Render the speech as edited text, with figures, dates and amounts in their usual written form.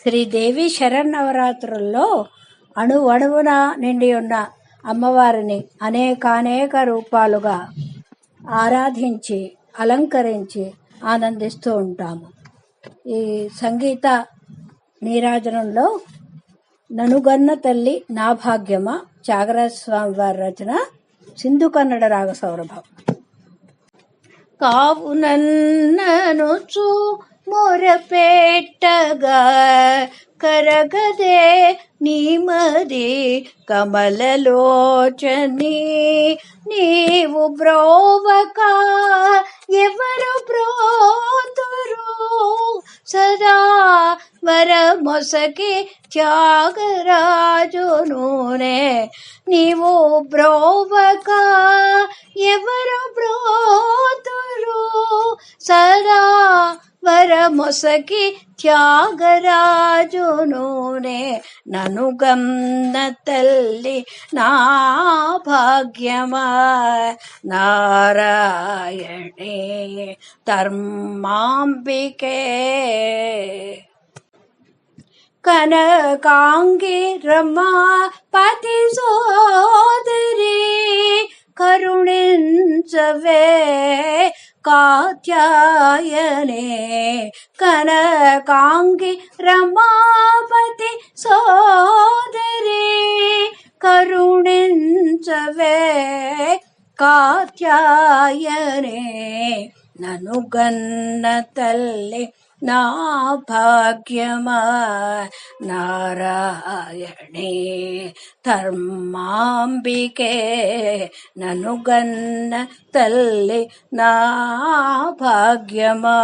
శ్రీదేవి శరన్నవరాత్రుల్లో అణువణువున నిండి ఉన్న అమ్మవారిని అనేకానేక రూపాలుగా ఆరాధించి అలంకరించి ఆనందిస్తూ ఉంటాము. ఈ సంగీత నీరాజనంలో ననుగన్న తల్లి నా భాగ్యమ త్యాగరాజ స్వామి వారి రచన, సింధు కన్నడ రాగ సౌరభం. కావునన్ననుచు మొరపెట్టగా కరగదే నీమది కమలలోచని, నీవు బ్రోవక ఎవరు బ్రోతురు సదా వరమొసకి త్యాగరాజునునే, నీవు బ్రోవక ఎవరు బ్రోతురు సదా వరమొసకి త్యాగరాజునునే, ననుగన్న తల్లి నా భాగ్యమా నారాయణే ధర్మాంబికే. కనకాంగి రమాపతి సోదరి కరుణించవే కాత్యాయనే, కనకాంగి రమాపతి సోదరి కరుణించవే కాత్యాయనే, ననుగన్న తల్లి నా భాగ్యమా నారాయణే ధర్మాంబికే, ననుగన్న తల్లి నా భాగ్యమా.